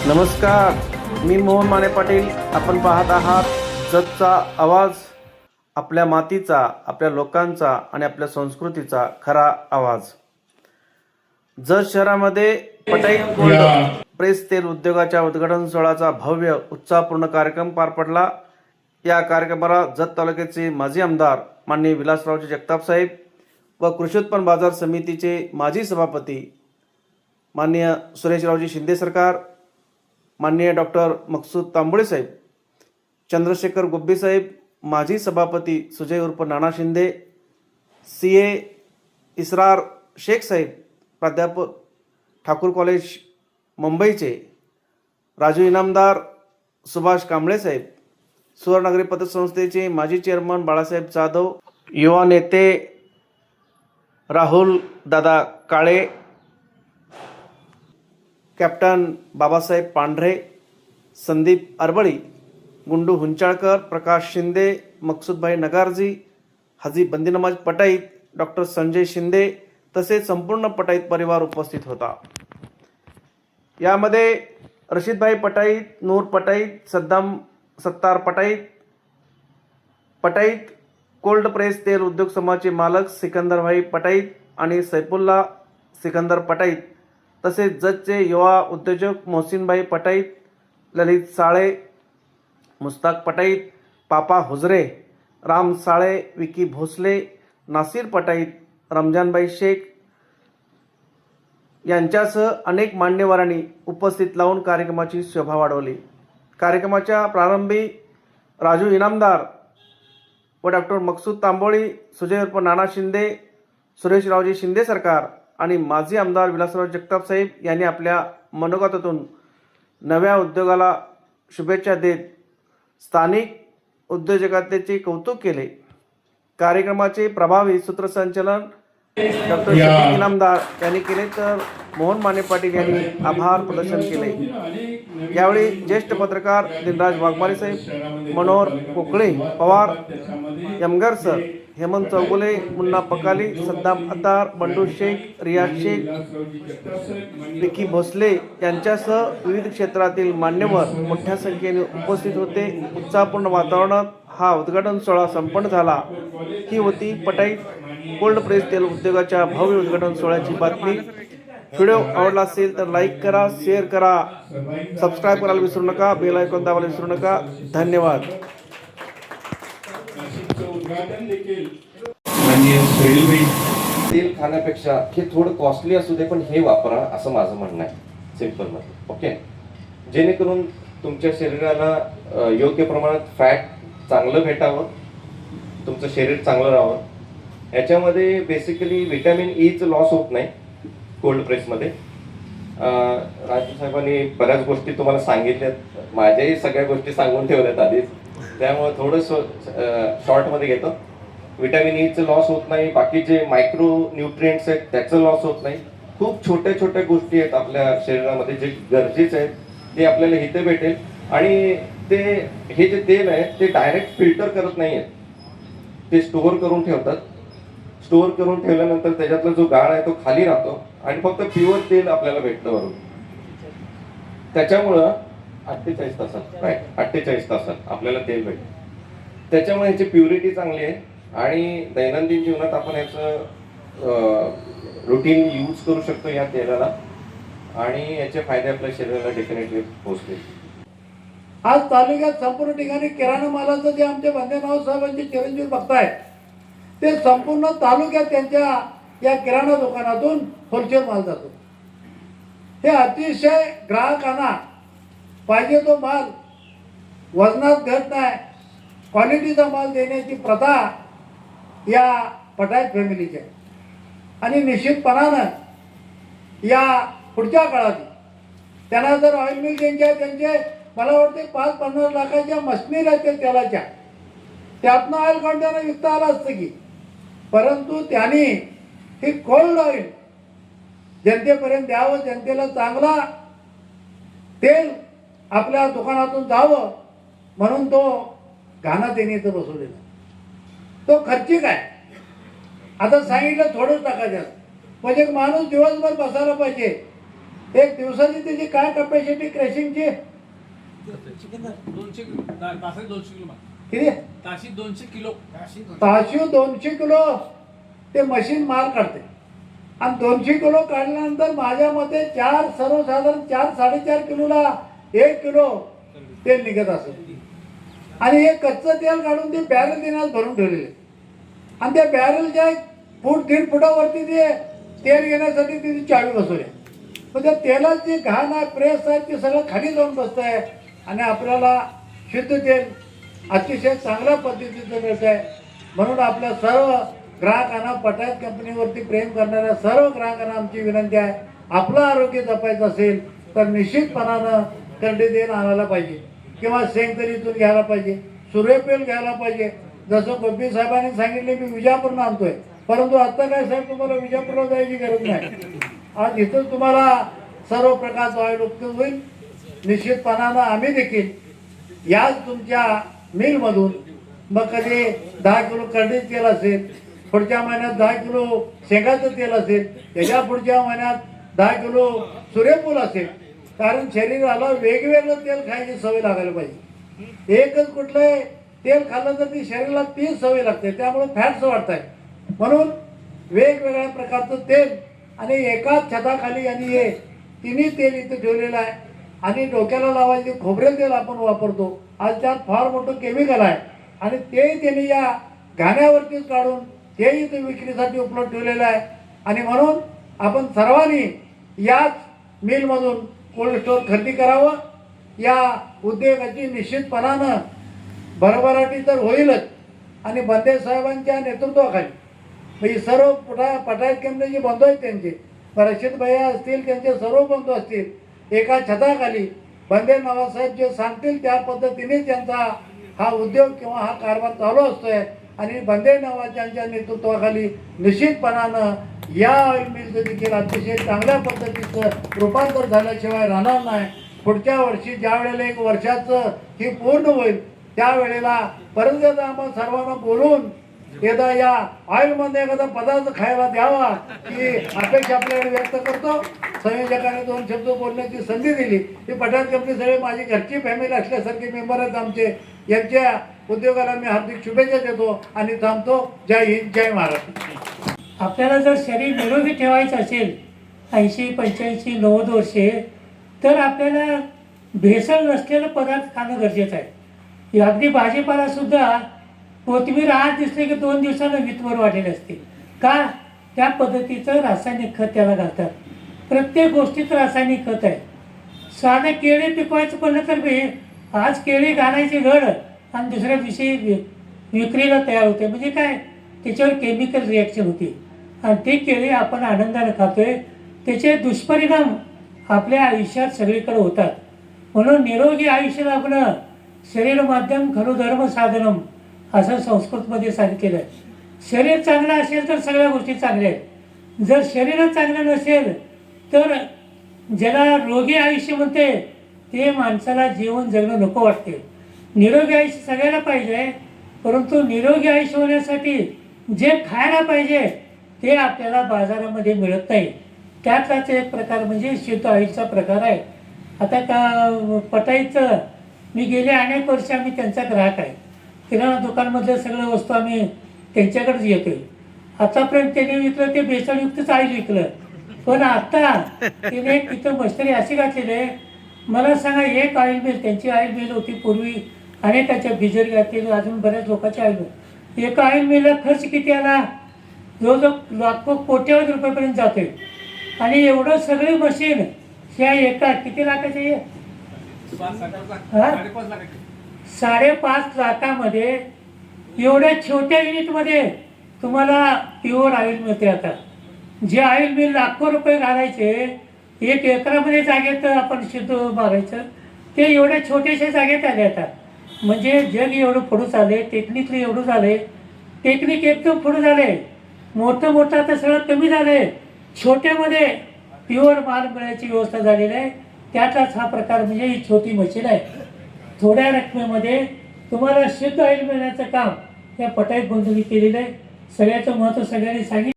नमस्कार, मी मोहन माने पाटील. आपण पाहत आहात जतचा आवाज, आपल्या मातीचा, आपल्या लोकांचा आणि आपल्या संस्कृतीचा खरा आवाज. जत शहरामध्ये पटाईत गोल्ड प्रेस तेल उद्योगाच्या उद्घाटन सोहळ्याचा भव्य उत्साहपूर्ण कार्यक्रम पार पडला. या कार्यक्रमाला जत तालुक्याचे माजी आमदार माननीय विलासरावजी जगताप साहेब व कृषी उत्पन्न बाजार समितीचे माजी सभापती माननीय सुरेशरावजी शिंदे सरकार, माननीय डॉक्टर मकसूद तांबोळे साहेब, चंद्रशेखर गुब्बी साहेब, माजी सभापती सुजय उर्फ नाना शिंदे, CA इसरार शेख साहेब, प्राध्यापक ठाकूर कॉलेज मुंबईचे, राजू इनामदार सुभाष कांबळे साहेब, सुवर्णनगरी पतसंस्थेचे माजी चेअरमन बाळासाहेब जाधव, युवा नेते राहुल दादा काळे, कॅप्टन बाबासाहेब पांढरे, संदीप अरबळी, गुंडू हुंचाळकर, प्रकाश शिंदे, मकसूदभाई नगारजी, हाजी बंदीनमाज पटाईत, डॉक्टर संजय शिंदे तसेच संपूर्ण पटाईत परिवार उपस्थित होता. यामध्ये रशीदभाई पटाईत, नूर पटाईत, सद्दाम सत्तार पटाईत, पटाईत कोल्ड प्रेस तेल उद्योग समूहाचे मालक सिकंदरभाई पटाईत आणि सैफुल्ला सिकंदर पटाईत तसेच जतचे युवा उद्योजक मोहसिनभाई पटाईत, ललित साळे, मुस्ताक पटाईत, पापा हुजरे, राम साळे, विकी भोसले, नासिर पटाईत, रमजानभाई शेख यांच्यासह अनेक मान्यवरांनी उपस्थित लावून कार्यक्रमाची शोभा वाढवली. कार्यक्रमाच्या प्रारंभी राजू इनामदार व डॉक्टर मकसूद तांबोळी, सुजय उर्फ नाना शिंदे, सुरेशरावजी शिंदे सरकार आणि माजी आमदार विलासराव जगताप साहेब यांनी आपल्या मनोगतातून नव्या उद्योगाला शुभेच्छा देत स्थानिक उद्योजकतेचे कौतुक केले. कार्यक्रमाचे प्रभावी सूत्रसंचालन डॉक्टर शफीक इनामदार यांनी केले तर मोहन माने पाटील यांनी आभार प्रदर्शन केले. यावेळी ज्येष्ठ पत्रकार दिनराज वाघमारे साहेब, मनोहर कोकळे पवार, यमगर सर, हेमंत चौगुले, मुन्ना पकाली, सद्दाम अत्तार, बंडू शेख, रियाज शेख, विकी भोसले यांच्यासह विविध क्षेत्रातील मान्यवर मोठ्या संख्येने उपस्थित होते. उत्साहपूर्ण वातावरणात हा उद्घाटन सोहळा संपन्न झाला. ही होती पटाईत कोल्ड प्रेस तेल उद्योगाच्या भव्य उद्घाटन सोहळ्याची बातमी. व्हिडिओ आवडला असेल तर लाईक करा, शेअर करा, सबस्क्राईब करायला विसरू नका, बेल आयकॉन दाबायला विसरू नका. धन्यवाद. तेल खाण्यापेक्षा हे थोडं कॉस्टली असू दे पण हे वापरा असं माझं म्हणणं आहे. सिंपल मध्ये ओके, जेणेकरून तुमच्या शरीराला योग्य प्रमाणात फॅट चांगलं भेटावं, तुमचं शरीर चांगलं राहावं. याच्यामध्ये बेसिकली व्हिटॅमिन ईचं लॉस होत नाही कोल्ड प्रेसमध्ये. राजू साहेबांनी बऱ्याच गोष्टी तुम्हाला सांगितल्यात, माझ्याही सगळ्या गोष्टी सांगून ठेवल्यात आधीच, त्यामुळे थोडंसं शॉर्टमध्ये घेतो. व्हिटॅमिन ईचं लॉस होत नाही, बाकीचे मायक्रो न्यूट्रिएंट्स आहेत त्याचं लॉस होत नाही. खूप छोट्या छोट्या गोष्टी आहेत आपल्या शरीरामध्ये जे गरजेचे आहेत ते आपल्याला इथे भेटेल. आणि ते हे जे तेल आहे ते डायरेक्ट फिल्टर करत नाही आहेत, ते स्टोअर करून ठेवतात. स्टोअर करून ठेवल्यानंतर त्याच्यातला जो गाळ आहे तो खाली राहतो आणि फक्त प्युअर तेल आपल्याला भेटतं वरून. त्याच्यामुळं 48 तासात 48 तासात आपल्याला तेल भेटतं. त्याच्यामुळे ह्याची प्युरिटी चांगली आहे आणि दैनंदिन जीवनात आपण याचं रुटीन यूज करू शकतो या तेलाला आणि याचे फायदे आपल्या शरीराला डेफिनेटली पोहोचतील. आज तालुक्यात संपूर्ण ठिकाणी किराणा मालाचं जे आमचे बंदेनाव साहेबांचे चिरंजीव बघताय ते संपूर्ण तालुक्यात त्यांच्या या किराणा दुकानातून होलसेल माल जातो. हे अतिशय ग्राहकांना पाहिजे तो माल वजनात घट नाही, क्वालिटीचा माल देण्याची प्रथा या पटाईत फॅमिलीची आहे. आणि निश्चितपणानं या पुढच्या काळात त्यांना जर ऑइल मिल त्यांचे मला वाटते 5-50 लाखाच्या मशिनरी आहेत तेलाच्या, त्यातनं ऑइल काढून त्यांना विकता आलं असतं की, परंतु त्यांनी हे कोल्ड ऑइल जनतेपर्यंत द्यावं, जनतेला चांगला तेल आपल्या दुकानातून जावं म्हणून तो घाना देण्याचं बसवलेला. तो खर्चिक आहे. आता सांगितलं थोडंच टाकायचं, म्हणजे माणूस दिवसभर बसायला पाहिजे एक दिवसाची त्याची काय कॅपॅसिटी क्रशिंगची 200 तासात 200 किलो किती ताशी 200 किलो ताशी 200 किलो ते मशीन माल काढते आणि 200 किलो काढल्यानंतर माझ्या मते सर्वसाधारण 4-4.5 किलोला 1 किलो तेल निघत असेल आणि हे कच्चं तेल काढून ते बॅरल देण्यास भरून ठेवलेले आणि त्या बॅरलच्या 1.5 फुटावरती ते तेल घेण्यासाठी तिची चावी बसवली पण त्या तेलात जी घाण आहे प्रेस आहे ते सगळं खाली जाऊन बसत आहे आणि आपल्याला शुद्ध तेल अतिशय चांगल्या पद्धतीचं मिळत आहे म्हणून आपल्या सर्व ग्राहकांना पटायत कंपनीवरती प्रेम करणाऱ्या सर्व ग्राहकांना आमची विनंती आहे आपलं आरोग्य जपायचं असेल तर निश्चितपणानं करडी तेल आणायला पाहिजे किंवा शेंगतरीतून घ्यायला पाहिजे सूर्यफूल घ्यायला पाहिजे जसं बब्बी साहेबांनी सांगितले मी विजापूरनं आणतोय परंतु आता काय साहेब तुम्हाला विजापूरला जायची गरज नाही आज इथं तुम्हाला सर्व प्रकारचं ऑइल उपयोग होईल निश्चितपणानं आम्ही देखील याच तुमच्या मिलमधून मग कधी 10 किलो करडी तेल असेल पुढच्या महिन्यात 10 किलो शेंगाचं तेल असेल त्याच्या पुढच्या महिन्यात 10 किलो सूर्यफूल असेल कारण शरीराला वेगवेगळं तेल खायची सवय लागायला पाहिजे एकच कुठलं तेल खाल्लं तर ती शरीराला तीच सवय लागते त्यामुळे फॅट्स वाढत आहे म्हणून वेगवेगळ्या प्रकारचं तेल आणि एकाच छताखाली आणि हे तिन्ही तेल इथं ठेवलेलं आहे आणि डोक्याला लावायचे खोबरेल तेल आपण वापरतो आज त्यात फार मोठं केमिकल आहे आणि तेही त्यांनी या घाण्यावरतीच काढून तेही इथं विक्रीसाठी उपलब्ध ठेवलेलं आहे आणि म्हणून आपण सर्वांनी याच मिलमधून कोल्ड स्टोअर खरेदी करावं या उद्योगाची निश्चितपणानं भरभराटी तर होईलच आणि बंदे साहेबांच्या नेतृत्वाखाली म्हणजे सर्व पटायत केंद्र जे बंधू आहेत त्यांचे रशीद भैया असतील त्यांचे सर्व बंधू असतील एका छताखाली बंदे नवासाहेब जे सांगतील त्या पद्धतीने त्यांचा हा उद्योग किंवा हा कारभार चालू असतोय आणि बंदे नवाजांच्या नेतृत्वाखाली निश्चितपणानं या ऑइल मिलचं देखील अतिशय चांगल्या पद्धतीचं रूपांतर झाल्याशिवाय राहणार नाही पुढच्या वर्षी ज्या वेळेला 1 वर्षाचं ही पूर्ण होईल त्यावेळेला परत एकदा आम्हाला सर्वांना बोलून एकदा या ऑइलमध्ये एखादा पदार्थ खायला द्यावा की अपेक्षा आपल्याकडे व्यक्त करतो संयोजकाने 2 शब्द बोलण्याची संधी दिली ही पठाण कंपनी सगळे माझी घरची फॅमिली असल्यासारखे मेंबर आहेत आमचे यांच्या उद्योगाला मी हार्दिक शुभेच्छा देतो आणि थांबतो जय हिंद जय महाराष्ट्र आपल्याला जर शरीर निरोगी ठेवायचं असेल 80, 85, 90 वर्षे तर आपल्याला भेसळ नसलेलं पदार्थ खाणं गरजेचं आहे अगदी भाजीपालासुद्धा कोथिंबीर आज दिसले की 2 दिवसानं वितभर वाढलेले असते का त्या पद्धतीचं रासायनिक खत त्याला घालतात प्रत्येक गोष्टीत रासायनिक खत आहे साधं केळी पिकवायचं पडलं तर बी आज केळी घालायची घड आणि दुसऱ्या दिवशी विक्रीला तयार होते म्हणजे काय त्याच्यावर केमिकल रिॲक्शन होती आणि ते केळी आपण आनंदाने खातोय त्याचे दुष्परिणाम आपल्या आयुष्यात सगळीकडे होतात म्हणून निरोगी आयुष्य लाभणं शरीर माध्यम खलु धर्म साधनम असं संस्कृतमध्ये सांगितलेलं आहे शरीर चांगलं असेल तर सगळ्या गोष्टी चांगल्या आहेत जर शरीरच चांगलं नसेल तर ज्याला रोगी आयुष्य म्हणते ते माणसाला जीवन जगणं नको वाटते निरोगी आयुष्य सगळ्याला पाहिजे परंतु निरोगी आयुष्य होण्यासाठी जे खायला पाहिजे ते आपल्याला बाजारामध्ये मिळत नाही त्यातलाच एक प्रकार म्हणजे शुद्ध आयुषचा प्रकार आहे आता का पटाईचं मी गेले अनेक वर्ष आम्ही त्यांचा ग्राहक आहे किराणा दुकानमधले सगळं वस्तू आम्ही त्यांच्याकडेच येतोय आतापर्यंत त्यांनी विकलं ते भेसळयुक्तच ऑइल विकलं पण आता तिने तिथं मशिनरी अशी घातलेली आहे मला सांगा एक ऑइल मिल त्यांची ऑइल मिल होती पूर्वी अनेकाच्या बिजर घातलेली अजून बऱ्याच लोकांची ऑइल मिल एका ऑइल मिलला खर्च किती आला जवळजवळ लाखो कोट्यावधी रुपयापर्यंत जातोय आणि एवढं सगळे मशीन ह्या एका किती लाखाचे 5.5 लाखामध्ये एवढ्या छोट्या युनिटमध्ये तुम्हाला प्युअर ऑइल मिळते आता जे ऑइल मिल लाखो रुपये घालायचे 1 एकरामध्ये जागेत आपण शुद्ध मागायचं ते एवढ्या छोट्याशा जागेत आले आता म्हणजे जग एवढं पुढं चालले टेक्निकली एवढं झाले टेक्निक एकदम पुढं झाले मोठं आता सगळं कमी झालं छोट्यामध्ये प्युअर माल मिळायची व्यवस्था झालेली आहे त्यातलाच हा प्रकार म्हणजे ही छोटी मशीन आहे थोड्या रकमेमध्ये तुम्हाला शुद्ध ऑइल मिळण्याचं काम या पटाईत बंधूंनी केलेलं आहे सगळ्याचं महत्त्व सगळ्यांनी सांगितलं